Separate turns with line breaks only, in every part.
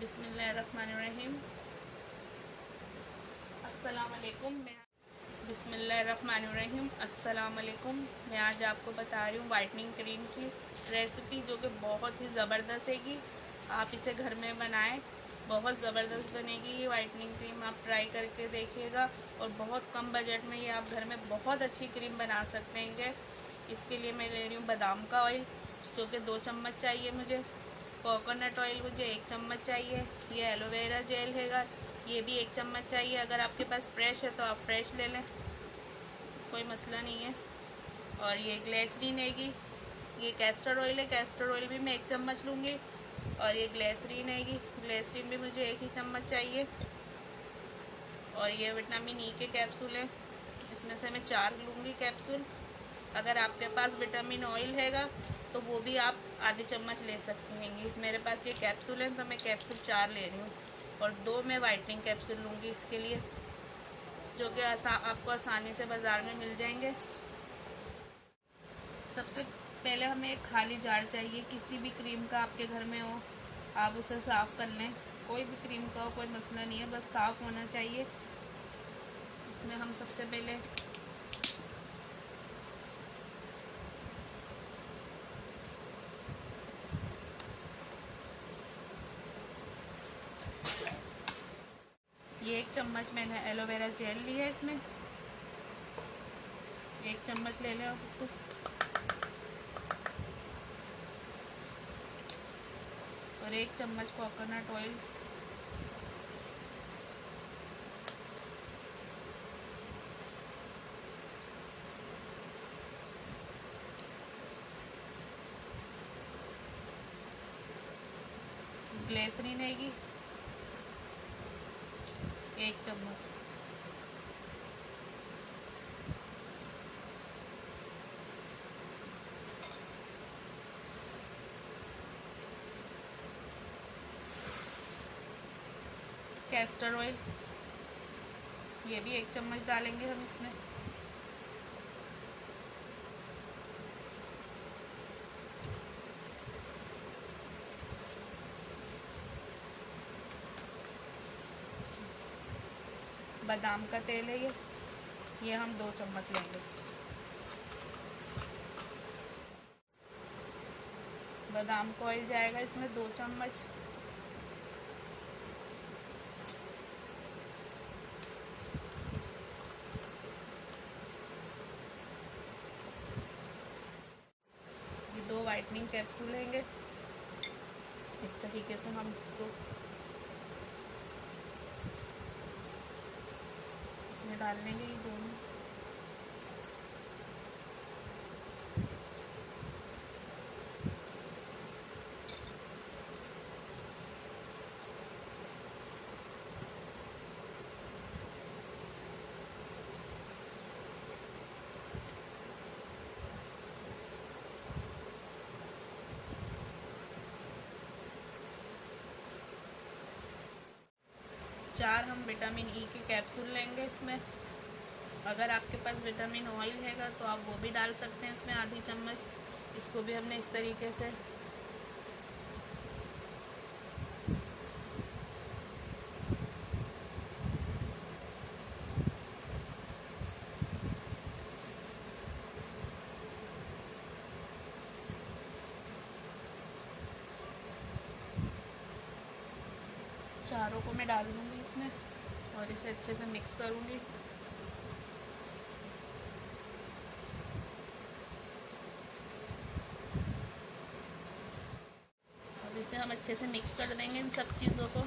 बिस्मिल्लाहिर्रहमानिर्रहीम। अस्सलाम वालेकुम। बिस्मिल्लाहिर्रहमानिर्रहीम। अस्सलाम वालेकुम। मैं आज आपको बता रही हूँ वाइटनिंग क्रीम की रेसिपी, जो कि बहुत ही ज़बरदस्त हैगी। आप इसे घर में बनाएं, बहुत ज़बरदस्त बनेगी ये वाइटनिंग क्रीम। आप ट्राई करके देखिएगा और बहुत कम बजट में ये आप घर में बहुत अच्छी क्रीम बना सकते हैं। इसके लिए मैं ले रही हूँ बादाम का ऑयल, जो कि 2 चम्मच चाहिए मुझे। कोकोनट ऑयल मुझे 1 चम्मच चाहिए। ये एलोवेरा जेल हैगा, ये भी 1 चम्मच चाहिए। अगर आपके पास फ्रेश है तो आप फ्रेश ले लें, कोई मसला नहीं है। और ये ग्लिसरीन हैगी, ये कैस्टर ऑयल है, कैस्टर ऑयल भी मैं 1 चम्मच लूँगी। और ये ग्लिसरीन हैगी, ग्लिसरीन भी मुझे 1 ही चम्मच चाहिए। और ये विटामिन ई के कैप्सूल है, इसमें से मैं 4 लूँगी कैप्सूल। अगर आपके पास विटामिन ऑयल हैगा तो वो भी आप आधी चम्मच ले सकते हैं। मेरे पास ये कैप्सूल है तो मैं कैप्सूल 4 ले रही हूँ। और 2 मैं वाइटनिंग कैप्सूल लूँगी इसके लिए, जो कि आपको आसानी से बाज़ार में मिल जाएंगे। सबसे पहले हमें एक खाली जार चाहिए, किसी भी क्रीम का आपके घर में हो आप उसे साफ़ कर लें। कोई भी क्रीम का हो, कोई मसला नहीं है, बस साफ़ होना चाहिए। उसमें हम सबसे पहले ये 1 चम्मच मैंने एलोवेरा जेल लिया है, इसमें 1 चम्मच ले लें आप इसको। और 1 चम्मच कोकोनट ऑयल, ग्लिसरीन हैगी 1 चम्मच, कैस्टर ऑयल ये भी 1 चम्मच डालेंगे हम इसमें। बादाम का तेल है ये हम 2 चम्मच लेंगे। बादाम का ऑयल जाएगा इसमें 2 चम्मच। ये 2 वाइटनिंग कैप्सूल लेंगे, इस तरीके से हम इसको इसमें डाल लेंगे, ये दोनों। चार हम विटामिन ई के कैप्सूल लेंगे इसमें। अगर आपके पास विटामिन ऑयल हैगा तो आप वो भी डाल सकते हैं इसमें आधी चम्मच। इसको भी हमने इस तरीके से चारों को मैं डाल दूँगी इसमें और इसे अच्छे से मिक्स करूँगी। अब इसे हम अच्छे से मिक्स कर देंगे इन सब चीज़ों को।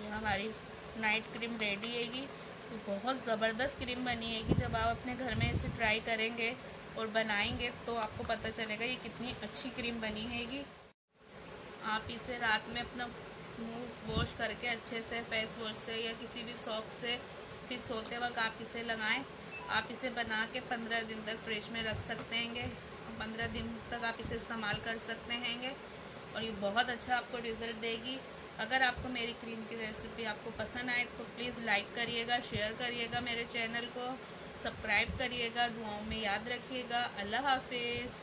ये हमारी नाइट क्रीम रेडी हैगी। तो बहुत ज़बरदस्त क्रीम बनी हैगी। जब आप अपने घर में इसे ट्राई करेंगे और बनाएंगे तो आपको पता चलेगा ये कितनी अच्छी क्रीम बनी हैगी। आप इसे रात में अपना मुंह वॉश करके अच्छे से फेस वॉश से या किसी भी सोप से फिर सोते वक्त आप इसे लगाएं। आप इसे बना के 15 दिन तक फ्रिज में रख सकते हैं। 15 दिन तक आप इसे इस्तेमाल कर सकते हैं और ये बहुत अच्छा आपको रिज़ल्ट देगी। अगर आपको मेरी क्रीम की रेसिपी आपको पसंद आए तो प्लीज़ लाइक करिएगा, शेयर करिएगा मेरे चैनल को, सब्सक्राइब करिएगा, दुआओं में याद रखिएगा। अल्लाह हाफिज़।